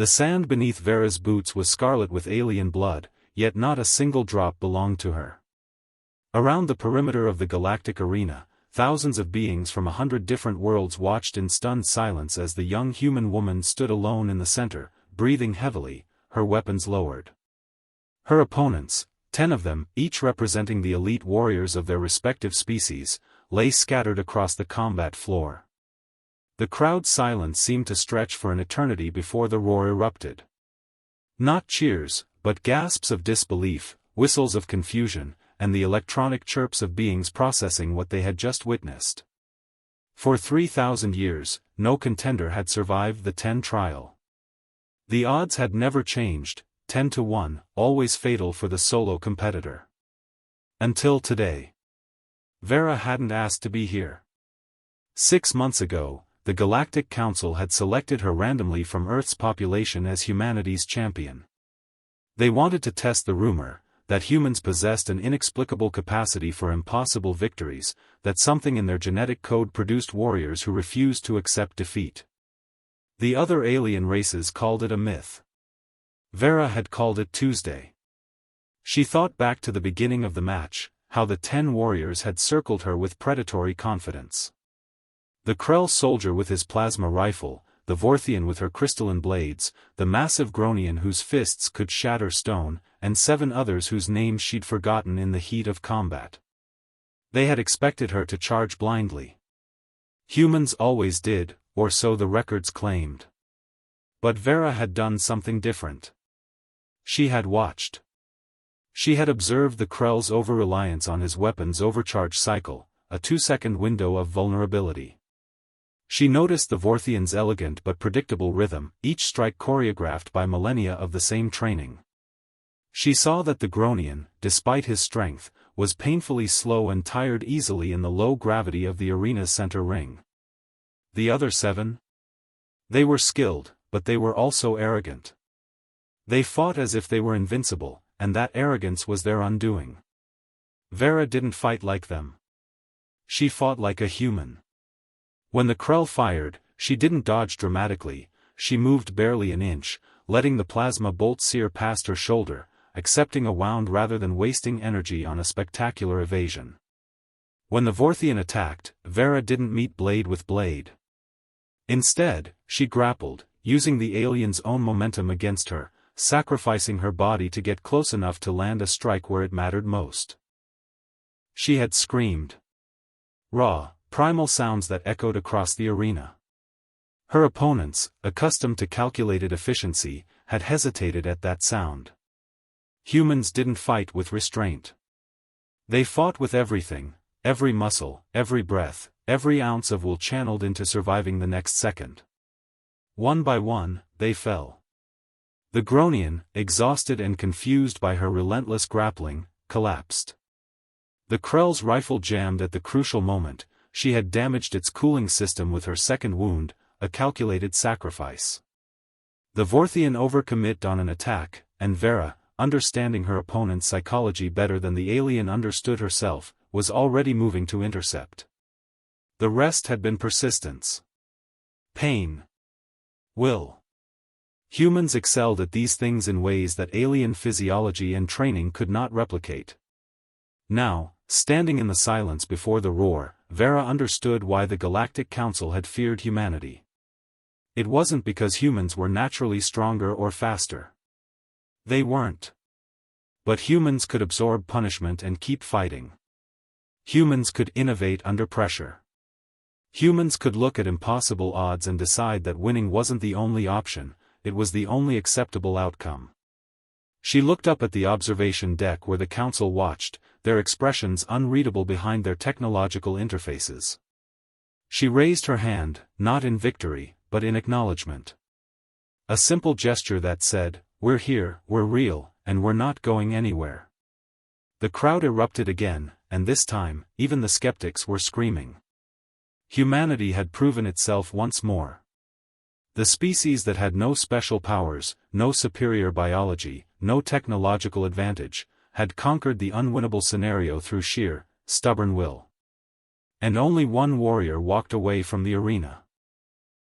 The sand beneath Vera's boots was scarlet with alien blood, yet not a single drop belonged to her. Around the perimeter of the galactic arena, thousands of beings from 100 different worlds watched in stunned silence as the young human woman stood alone in the center, breathing heavily, her weapons lowered. Her opponents, 10 of them, each representing the elite warriors of their respective species, lay scattered across the combat floor. The crowd's silence seemed to stretch for an eternity before the roar erupted. Not cheers, but gasps of disbelief, whistles of confusion, and the electronic chirps of beings processing what they had just witnessed. For 3,000 years, no contender had survived the 10 trial. The odds had never changed, 10 to 1, always fatal for the solo competitor. Until today. Vera hadn't asked to be here. 6 months ago, the Galactic Council had selected her randomly from Earth's population as humanity's champion. They wanted to test the rumor that humans possessed an inexplicable capacity for impossible victories, that something in their genetic code produced warriors who refused to accept defeat. The other alien races called it a myth. Vera had called it Tuesday. She thought back to the beginning of the match, how the 10 warriors had circled her with predatory confidence. The Krell soldier with his plasma rifle, the Vorthian with her crystalline blades, the massive Gronian whose fists could shatter stone, and 7 others whose names she'd forgotten in the heat of combat. They had expected her to charge blindly. Humans always did, or so the records claimed. But Vera had done something different. She had watched. She had observed the Krell's over-reliance on his weapon's overcharge cycle, a 2-second window of vulnerability. She noticed the Vorthian's elegant but predictable rhythm, each strike choreographed by millennia of the same training. She saw that the Gronian, despite his strength, was painfully slow and tired easily in the low gravity of the arena's center ring. The other 7? They were skilled, but they were also arrogant. They fought as if they were invincible, and that arrogance was their undoing. Vera didn't fight like them. She fought like a human. When the Krell fired, she didn't dodge dramatically, she moved barely an inch, letting the plasma bolt sear past her shoulder, accepting a wound rather than wasting energy on a spectacular evasion. When the Vorthian attacked, Vera didn't meet blade with blade. Instead, she grappled, using the alien's own momentum against her, sacrificing her body to get close enough to land a strike where it mattered most. She had screamed. Raw, primal sounds that echoed across the arena. Her opponents, accustomed to calculated efficiency, had hesitated at that sound. Humans didn't fight with restraint. They fought with everything, every muscle, every breath, every ounce of will channeled into surviving the next second. One by one, they fell. The Gronian, exhausted and confused by her relentless grappling, collapsed. The Krell's rifle jammed at the crucial moment. She had damaged its cooling system with her second wound, a calculated sacrifice. The Vorthian overcommit on an attack, and Vera, understanding her opponent's psychology better than the alien understood herself, was already moving to intercept. The rest had been persistence. Pain. Will. Humans excelled at these things in ways that alien physiology and training could not replicate. Now, standing in the silence before the roar, Vera understood why the Galactic Council had feared humanity. It wasn't because humans were naturally stronger or faster. They weren't. But humans could absorb punishment and keep fighting. Humans could innovate under pressure. Humans could look at impossible odds and decide that winning wasn't the only option, it was the only acceptable outcome. She looked up at the observation deck where the council watched, their expressions unreadable behind their technological interfaces. She raised her hand, not in victory, but in acknowledgement. A simple gesture that said, "We're here, we're real, and we're not going anywhere." The crowd erupted again, and this time, even the skeptics were screaming. Humanity had proven itself once more. The species that had no special powers, no superior biology, no technological advantage, had conquered the unwinnable scenario through sheer, stubborn will. And only one warrior walked away from the arena.